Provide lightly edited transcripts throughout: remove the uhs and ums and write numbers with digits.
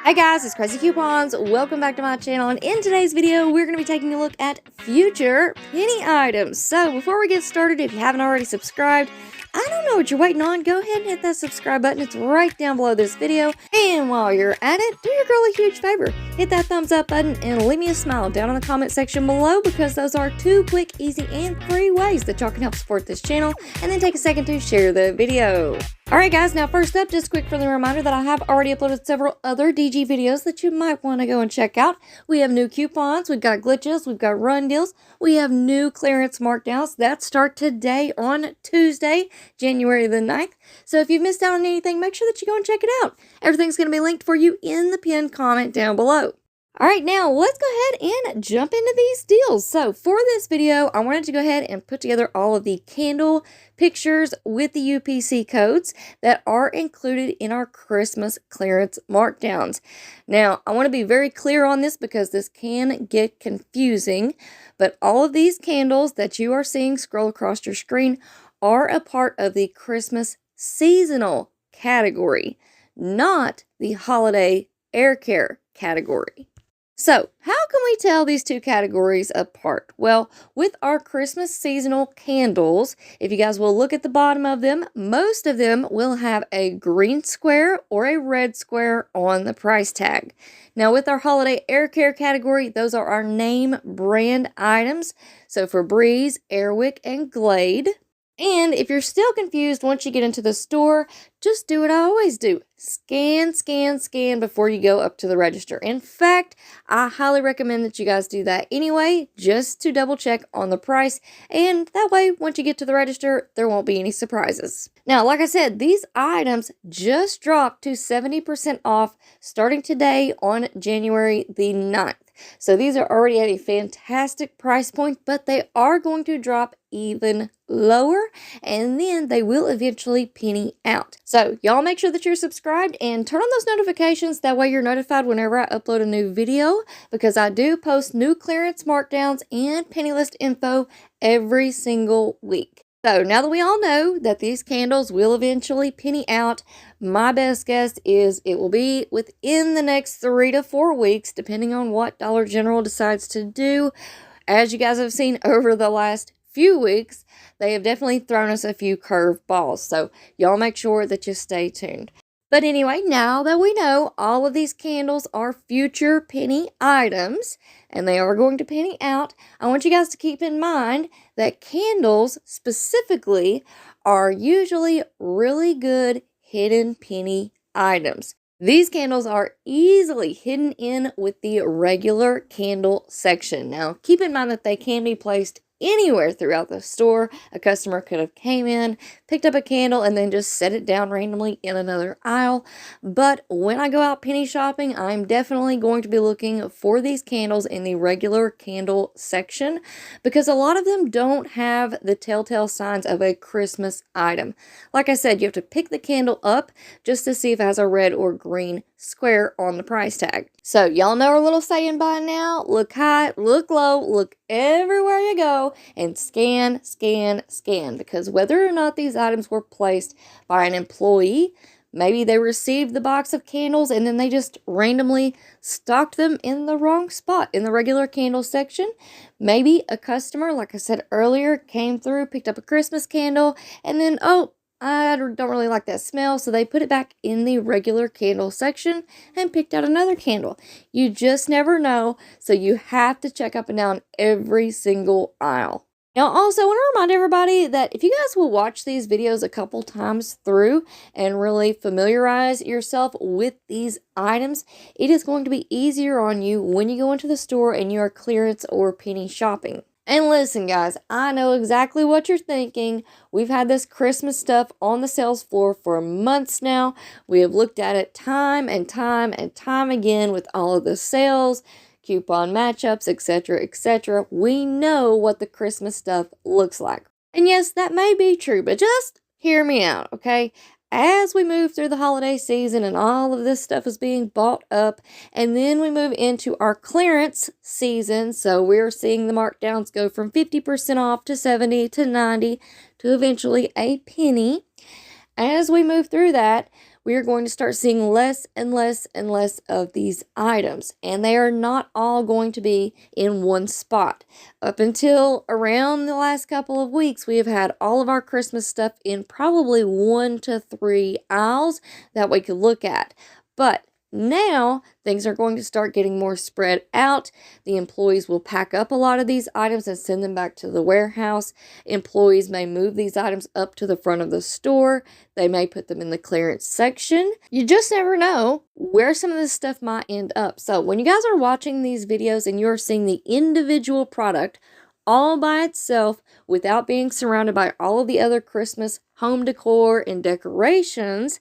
Hey guys, it's Craz-E Coupons. Welcome back to my channel, and in today's video, we're going to be taking a look at future penny items. So before we get started, if you haven't already subscribed, I don't know what you're waiting on. Go ahead and hit that subscribe button. It's right down below this video. And while you're at it, do your girl a huge favor. Hit that thumbs up button and leave me a smile down in the comment section below, because those are 2 quick, easy, and free ways that y'all can help support this channel. And then take a second to share the video. Alright guys, now first up, just a quick friendly reminder that I have already uploaded several other DG videos that you might want to go and check out. We have new coupons, we've got glitches, we've got run deals, we have new clearance markdowns that start today on Tuesday, January the 9th. So if you've missed out on anything, make sure that you go and check it out. Everything's going to be linked for you in the pinned comment down below. Alright, now let's go ahead and jump into these deals. So for this video, I wanted to go ahead and put together all of the candle pictures with the UPC codes that are included in our Christmas clearance markdowns. Now, I want to be very clear on this because this can get confusing, but all of these candles that you are seeing scroll across your screen are a part of the Christmas seasonal category, not the holiday air care category. So, how can we tell these two categories apart? Well, with our Christmas seasonal candles, if you guys will look at the bottom of them, most of them will have a green square or a red square on the price tag. Now, with our holiday air care category, those are our name brand items. So, for Breeze, Airwick, and Glade. And if you're still confused once you get into the store, just do what I always do. Scan, scan, scan before you go up to the register. In fact, I highly recommend that you guys do that anyway, just to double check on the price. And that way, once you get to the register, there won't be any surprises. Now, like I said, these items just dropped to 70% off starting today on January the 9th. So these are already at a fantastic price point, but they are going to drop even lower, and then they will eventually penny out. So y'all make sure that you're subscribed and turn on those notifications. That way you're notified whenever I upload a new video, because I do post new clearance markdowns and penny list info every single week. So now that we all know that these candles will eventually penny out, my best guess is it will be within the next 3 to 4 weeks, depending on what Dollar General decides to do. As you guys have seen over the last few weeks, they have definitely thrown us a few curveballs. So y'all make sure that you stay tuned. But anyway, now that we know all of these candles are future penny items and they are going to penny out, I want you guys to keep in mind that candles specifically are usually really good hidden penny items. These candles are easily hidden in with the regular candle section. Now, keep in mind that they can be placed anywhere throughout the store. A customer could have came in, picked up a candle, and then just set it down randomly in another aisle. But when I go out penny shopping, I'm definitely going to be looking for these candles in the regular candle section, because a lot of them don't have the telltale signs of a Christmas item. Like I said, you have to pick the candle up just to see if it has a red or green square on the price tag. So y'all know our little saying by now: look high, look low, look everywhere you go, and scan, scan, scan, because whether or not these items were placed by an employee, maybe they received the box of candles and then they just randomly stocked them in the wrong spot in the regular candle section. Maybe a customer, like I said earlier, came through, picked up a Christmas candle, and then, oh, I don't really like that smell, so they put it back in the regular candle section and picked out another candle. You just never know, so you have to check up and down every single aisle. Now, also, I want to remind everybody that if you guys will watch these videos a couple times through and really familiarize yourself with these items, it is going to be easier on you when you go into the store and you are clearance or penny shopping. And listen, guys, I know exactly what you're thinking. We've had this Christmas stuff on the sales floor for months now. We have looked at it time and time and time again with all of the sales, coupon matchups, etc., etc. We know what the Christmas stuff looks like. And yes, that may be true, but just hear me out, okay? As we move through the holiday season and all of this stuff is being bought up, and then we move into our clearance season, so we're seeing the markdowns go from 50% off to 70 to 90 to eventually a penny. As we move through that, we are going to start seeing less and less and less of these items. And they are not all going to be in one spot. Up until around the last couple of weeks, we have had all of our Christmas stuff in probably 1 to 3 aisles that we could look at. But now, things are going to start getting more spread out. The employees will pack up a lot of these items and send them back to the warehouse. Employees may move these items up to the front of the store. They may put them in the clearance section. You just never know where some of this stuff might end up. So when you guys are watching these videos and you're seeing the individual product all by itself without being surrounded by all of the other Christmas home decor and decorations,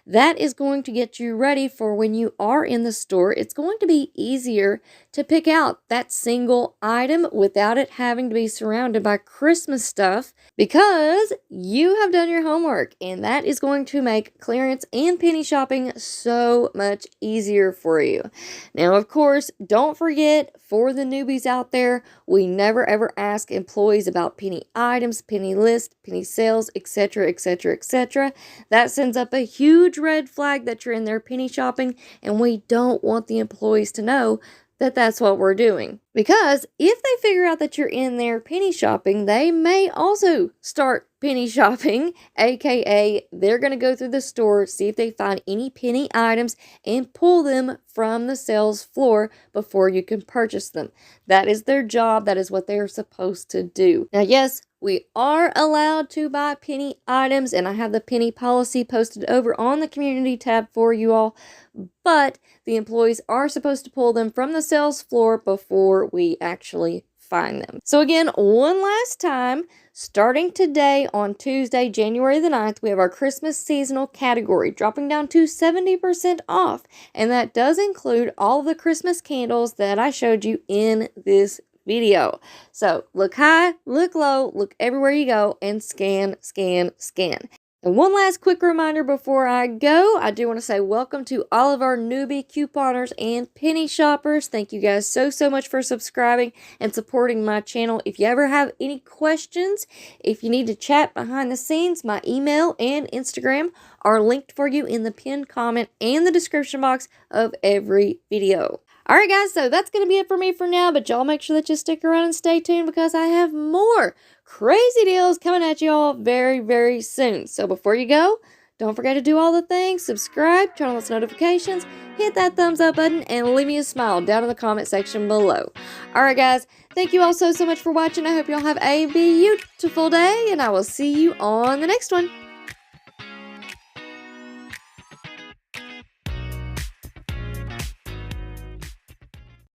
that is going to get you ready for when you are in the store. It's going to be easier to pick out that single item without it having to be surrounded by Christmas stuff because you have done your homework, and that is going to make clearance and penny shopping so much easier for you. Now, of course, don't forget, for the newbies out there, we never ever ask employees about penny items, penny list, penny sales, etc., etc., etc. That sends up a huge red flag that you're in there penny shopping, and we don't want the employees to know that that's what we're doing. Because if they figure out that you're in there penny shopping, they may also start penny shopping, aka they're going to go through the store, see if they find any penny items, and pull them from the sales floor before you can purchase them. That is their job. That is what they are supposed to do. Now, yes, we are allowed to buy penny items, and I have the penny policy posted over on the community tab for you all, but the employees are supposed to pull them from the sales floor before we actually find them. So again, one last time, starting today on Tuesday, January the 9th, we have our Christmas seasonal category dropping down to 70% off, and that does include all of the Christmas candles that I showed you in this video. So look high, look low, look everywhere you go, and scan, scan, scan. And one last quick reminder before I go, I do want to say welcome to all of our newbie couponers and penny shoppers. Thank you guys so much for subscribing and supporting my channel. If you ever have any questions, if you need to chat behind the scenes, my email and Instagram are linked for you in the pinned comment and the description box of every video. Alright guys, so that's going to be it for me for now, but y'all make sure that you stick around and stay tuned because I have more crazy deals coming at y'all very soon. So before you go, don't forget to do all the things, subscribe, turn on those notifications, hit that thumbs up button, and leave me a smile down in the comment section below. Alright guys, thank you all so much for watching. I hope y'all have a beautiful day, and I will see you on the next one.